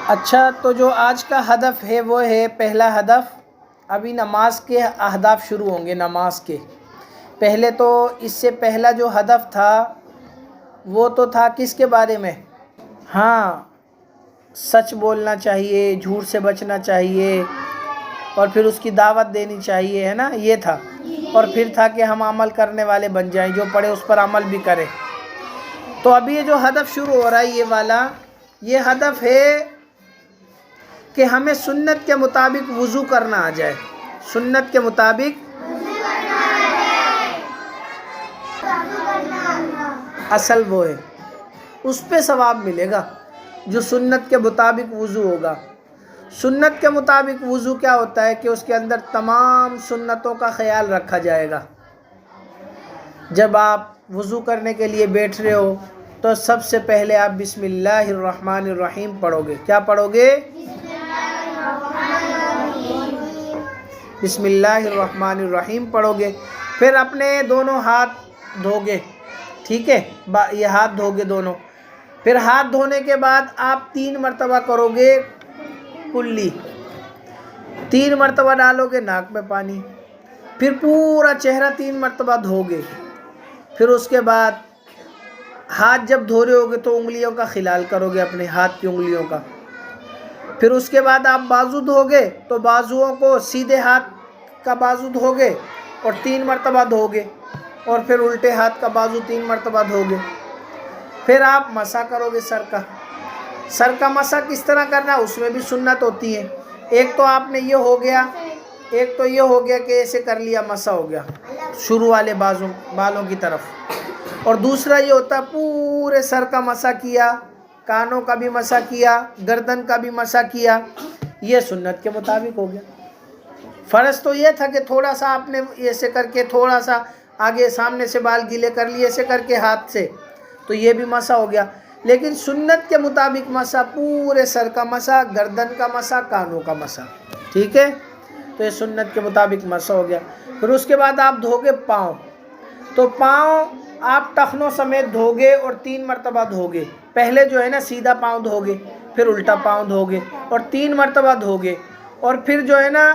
اچھا، تو جو آج کا ہدف ہے وہ ہے پہلا ہدف، ابھی نماز کے اہداف شروع ہوں گے نماز کے پہلے۔ تو اس سے پہلا جو ہدف تھا وہ تو تھا کس کے بارے میں؟ ہاں، سچ بولنا چاہیے، جھوٹ سے بچنا چاہیے، اور پھر اس کی دعوت دینی چاہیے، ہے نا، یہ تھا۔ اور پھر تھا کہ ہم عمل کرنے والے بن جائیں، جو پڑھے اس پر عمل بھی کرے۔ تو ابھی یہ جو ہدف شروع ہو رہا ہے یہ والا، یہ ہدف ہے کہ ہمیں سنت کے مطابق وضو کرنا آ جائے، سنت کے مطابق اصل وہ ہے، اس پہ ثواب ملے گا جو سنت کے مطابق وضو ہوگا۔ سنت کے مطابق وضو کیا ہوتا ہے کہ اس کے اندر تمام سنتوں کا خیال رکھا جائے گا۔ جب آپ وضو کرنے کے لیے بیٹھ رہے ہو تو سب سے پہلے آپ بسم اللہ الرحمن الرحیم پڑھو گے۔ کیا پڑھو گے؟ بسم اللہ الرحمن الرحیم پڑھو گے۔ پھر اپنے دونوں ہاتھ دھو گے، ٹھیک ہے، یہ ہاتھ دھو گے دونوں۔ پھر ہاتھ دھونے کے بعد آپ 3 مرتبہ کرو گے کلی، 3 مرتبہ ڈالو گے ناک میں پانی، پھر پورا چہرہ 3 مرتبہ دھو گے۔ پھر اس کے بعد ہاتھ جب دھو رہے ہوگے تو انگلیوں کا خلال کرو گے، اپنے ہاتھ کی انگلیوں کا۔ پھر اس کے بعد آپ بازو دھو گے تو بازوؤں کو سیدھے ہاتھ کا بازو دھو گے اور 3 مرتبہ دھو گے، اور پھر الٹے ہاتھ کا بازو 3 مرتبہ دھو گے۔ پھر آپ مسح کرو گے سر کا۔ سر کا مسح کس طرح کرنا ہے اس میں بھی سنت ہوتی ہے۔ ایک تو آپ نے یہ ہو گیا، ایک تو یہ ہو گیا کہ ایسے کر لیا، مسح ہو گیا شروع والے بالوں کی طرف، اور دوسرا یہ ہوتا ہے پورے سر کا مسح کیا، کانوں کا بھی مسح کیا، گردن کا بھی مسح کیا، یہ سنت کے مطابق ہو گیا۔ فرض تو یہ تھا کہ تھوڑا سا آپ نے ایسے کر کے تھوڑا سا آگے سامنے سے بال گیلے کر لیے ایسے کر کے ہاتھ سے، تو یہ بھی مسح ہو گیا۔ لیکن سنت کے مطابق مسح پورے سر کا مسح، گردن کا مسح، کانوں کا مسح، ٹھیک ہے، تو یہ سنت کے مطابق مسح ہو گیا۔ پھر اس کے بعد آپ دھو گے پاؤں، تو پاؤں آپ ٹخنوں سمیت دھو گے اور 3 مرتبہ دھو گے۔ پہلے جو ہے نا سیدھا پاؤں دھو گے، پھر الٹا پاؤں دھو گے اور 3 مرتبہ دھو گے، اور پھر جو ہے نا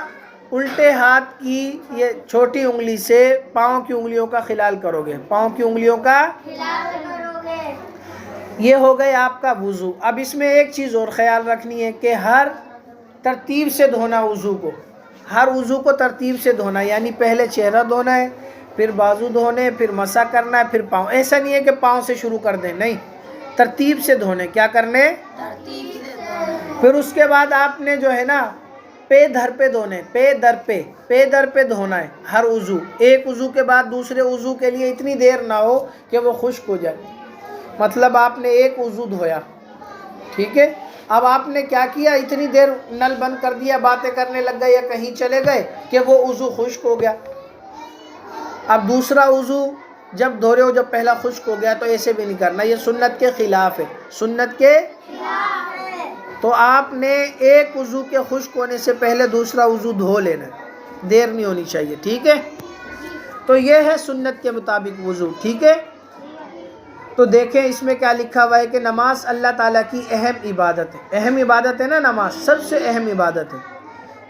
الٹے ہاتھ کی یہ چھوٹی انگلی سے پاؤں کی انگلیوں کا خلال کرو گے، پاؤں کی انگلیوں کا خلال کرو گے۔ یہ ہو گئے آپ کا وضو۔ اب اس میں ایک چیز اور خیال رکھنی ہے کہ ہر ترتیب سے دھونا وضو کو، ہر وضو کو ترتیب سے دھونا، یعنی پہلے چہرہ دھونا ہے، پھر بازو دھونے، پھر مسح کرنا ہے، پھر پاؤں۔ ایسا نہیں ہے کہ پاؤں سے شروع کر دیں، نہیں، ترتیب سے دھونے۔ کیا کرنے؟ ترتیب سے دھونے۔ پھر اس کے بعد آپ نے جو ہے نا پے دھر پہ دھونے، پے در پہ دھونا ہے ہر وضو۔ ایک وضو کے بعد دوسرے وضو کے لیے اتنی دیر نہ ہو کہ وہ خشک ہو جائے۔ مطلب آپ نے ایک وضو دھویا، ٹھیک ہے، اب آپ نے کیا کیا، اتنی دیر نل بند کر دیا، باتیں کرنے لگ گئے یا کہیں چلے گئے کہ وہ وضو خشک ہو گیا۔ اب دوسرا وضو جب دھو رہے ہو، جب پہلا خشک ہو گیا تو ایسے بھی نہیں کرنا، یہ سنت کے خلاف ہے، سنت کے خلاف ہے۔ تو آپ نے ایک وضو کے خشک ہونے سے پہلے دوسرا وضو دھو لینا ہے، دیر نہیں ہونی چاہیے، ٹھیک ہے۔ تو یہ ہے سنت کے مطابق وضو، ٹھیک ہے۔ تو دیکھیں اس میں کیا لکھا ہوا ہے کہ نماز اللہ تعالیٰ کی اہم عبادت ہے، اہم عبادت ہے نا، نماز سب سے اہم عبادت ہے۔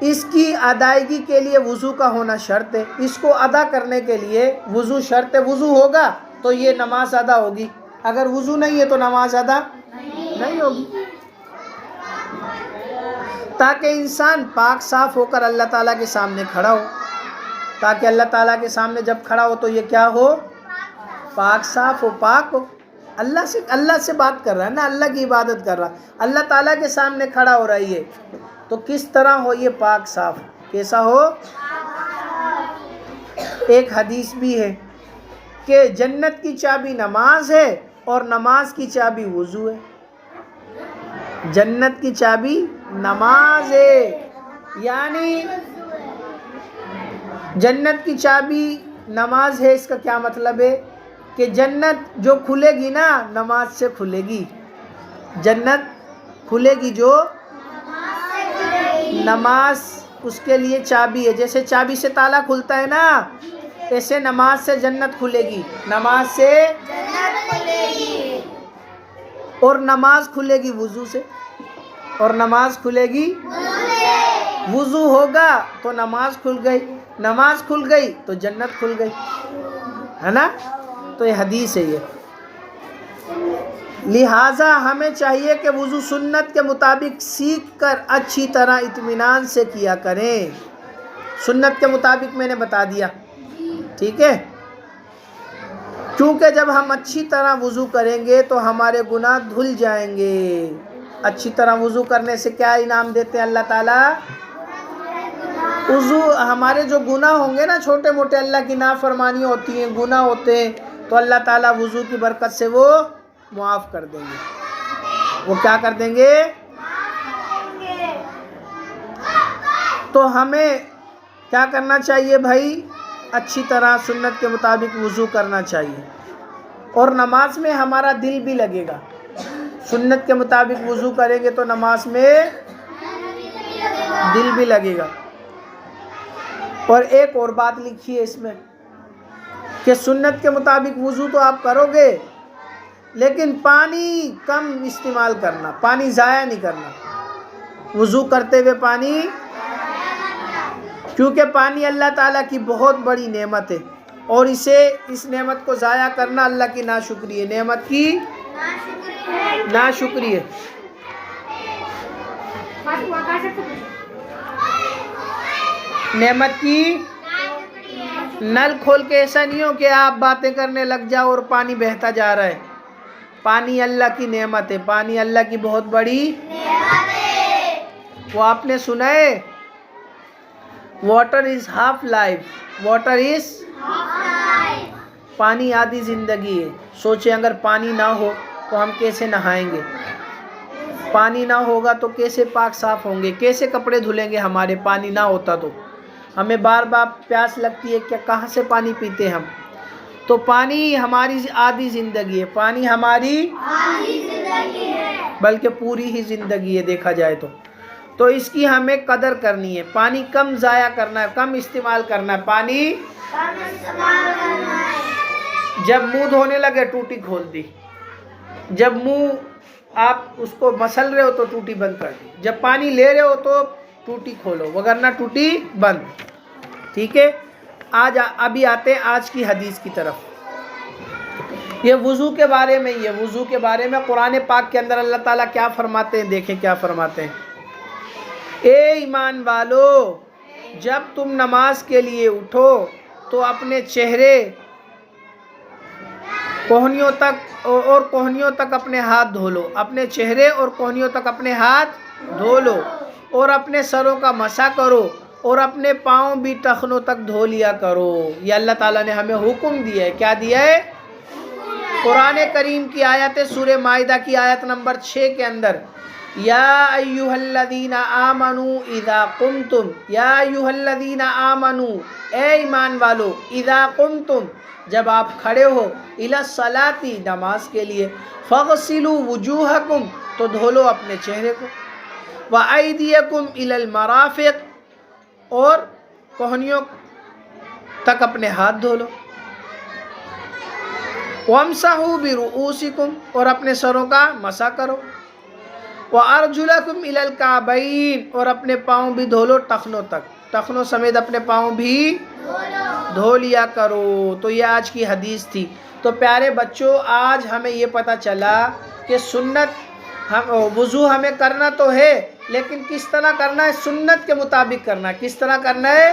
اس کی ادائیگی کے لیے وضو کا ہونا شرط ہے، اس کو ادا کرنے کے لیے وضو شرط ہے۔ وضو ہوگا تو یہ نماز ادا ہوگی، اگر وضو نہیں ہے تو نماز ادا نہیں ہوگی۔ تاکہ انسان پاک صاف ہو کر اللہ تعالیٰ کے سامنے کھڑا ہو، تاکہ اللہ تعالیٰ کے سامنے جب کھڑا ہو تو یہ کیا ہو، پاک صاف ہو، پاک ہو، اللہ سے بات کر رہا ہے نا، اللہ کی عبادت کر رہا ہے، اللہ تعالیٰ کے سامنے کھڑا ہو رہی ہے، تو کس طرح ہو، یہ پاک صاف، کیسا ہو۔ ایک حدیث بھی ہے کہ جنت کی چابی نماز ہے اور نماز کی چابی وضو ہے۔ جنت کی چابی نماز ہے، یعنی جنت کی چابی نماز ہے، اس کا کیا مطلب ہے کہ جنت جو کھلے گی نا نماز سے کھلے گی، جنت کھلے گی جو نماز اس کے لیے چابی ہے۔ جیسے چابی سے تالا کھلتا ہے نا، ایسے نماز سے جنت کھلے گی، نماز سے جنت کھلے گی، اور نماز کھلے گی وضو سے۔ اور نماز کھلے گی وضو ہوگا تو نماز کھل گئی، نماز کھل گئی تو جنت کھل گئی، ہے نا؟ تو یہ حدیث ہے یہ۔ لہٰذا ہمیں چاہیے کہ وضو سنت کے مطابق سیکھ کر اچھی طرح اطمینان سے کیا کریں۔ سنت کے مطابق میں نے بتا دیا، ٹھیک ہے؟ کیونکہ جب ہم اچھی طرح وضو کریں گے تو ہمارے گناہ دھل جائیں گے۔ اچھی طرح وضو کرنے سے کیا انعام دیتے ہیں اللہ تعالیٰ؟ وضو ہمارے جو گناہ ہوں گے نا، چھوٹے موٹے اللہ کی نافرمانی ہوتی ہیں، گناہ ہوتے ہیں، تو اللہ تعالیٰ وضو کی برکت سے وہ معاف کر دیں گے۔ وہ کیا کر دیں گے؟ تو ہمیں کیا کرنا چاہیے بھائی؟ اچھی طرح سنت کے مطابق وضو کرنا چاہیے، اور نماز میں ہمارا دل بھی لگے گا۔ سنت کے مطابق وضو کریں گے تو نماز میں دل بھی لگے گا۔ اور ایک اور بات لکھی ہے اس میں کہ سنت کے مطابق وضو تو آپ کرو گے، لیکن پانی کم استعمال کرنا، پانی ضائع نہیں کرنا وضو کرتے ہوئے پانی، کیونکہ پانی اللہ تعالیٰ کی بہت بڑی نعمت ہے، اور اس نعمت کو ضائع کرنا اللہ کی ناشکری ہے، نعمت کی ناشکری ہے۔ نعمت کی نل کھول کے ایسا نہیں ہو کہ آپ باتیں کرنے لگ جاؤ اور پانی بہتا جا رہا ہے۔ پانی اللہ کی نعمت ہے، پانی اللہ کی بہت بڑی نعمت ہے۔ وہ آپ نے سنا ہے، water is half life, water is پانی آدھی زندگی ہے۔ سوچیں اگر پانی نہ ہو تو ہم کیسے نہائیں گے؟ پانی نہ ہوگا تو کیسے پاک صاف ہوں گے؟ کیسے کپڑے دھلیں گے ہمارے؟ پانی نہ ہوتا تو ہمیں بار بار پیاس لگتی ہے کہ کہاں سے پانی پیتے ہم؟ تو پانی ہماری آدھی زندگی ہے، پانی ہماری آدھی زندگی ہے، بلکہ پوری ہی زندگی ہے دیکھا جائے تو اس کی ہمیں قدر کرنی ہے۔ پانی کم ضائع کرنا ہے، کم استعمال کرنا ہے، پانی کم استعمال کرنا ہے۔ جب منہ دھونے لگے ٹوٹی کھول دی، جب منہ آپ اس کو مسل رہے ہو تو ٹوٹی بند کر دی، جب پانی لے رہے ہو تو ٹوٹی کھولو، وگرنہ ٹوٹی بند، ٹھیک ہے؟ ابھی آتے ہیں آج کی حدیث کی طرف۔ یہ وضو کے بارے میں، یہ وضو کے بارے میں قرآن پاک کے اندر اللہ تعالیٰ کیا فرماتے ہیں، دیکھیں کیا فرماتے ہیں۔ اے ایمان والو، جب تم نماز کے لیے اٹھو تو اپنے چہرے کوہنیوں تک اور کوہنیوں تک اپنے ہاتھ دھو لو، اپنے چہرے اور کوہنیوں تک اپنے ہاتھ دھو لو، اور اپنے سروں کا مسح کرو، اور اپنے پاؤں بھی ٹخنوں تک دھو لیا کرو۔ یہ اللہ تعالیٰ نے ہمیں حکم دیا ہے۔ کیا دیا ہے؟ قرآن کریم کی آیت ہے، سورہ مائدہ کی آیت نمبر 6 کے اندر، یا ایھا الذین آمنوا اذا قمتم، یا ایھا الذین آمنوا، اے ایمان والو، اذا قمتم، جب آپ کھڑے ہو، الی الصلاۃ، نماز کے لیے، فاغسلوا وجوہکم، تو دھو لو اپنے چہرے کو، وایدیکم الی المرافق، اور کوہنیوں تک اپنے ہاتھ دھو لو، وامسحوا برؤوسکم، اور اپنے سروں کا مسح کرو، وارجلکم الی الکعبین، اور اپنے پاؤں بھی دھو لو ٹخنوں تک، ٹخنوں سمیت اپنے پاؤں بھی دھو لیا کرو۔ تو یہ آج کی حدیث تھی۔ تو پیارے بچوں، آج ہمیں یہ پتہ چلا کہ سنت وضو ہمیں کرنا تو ہے، لیکن کس طرح کرنا ہے؟ سنت کے مطابق کرنا ہے۔ کس طرح کرنا ہے؟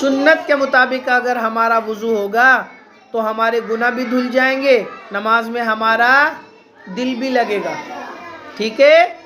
سنت کے مطابق اگر ہمارا وضو ہوگا تو ہمارے گناہ بھی دھل جائیں گے، نماز میں ہمارا دل بھی لگے گا، ٹھیک ہے؟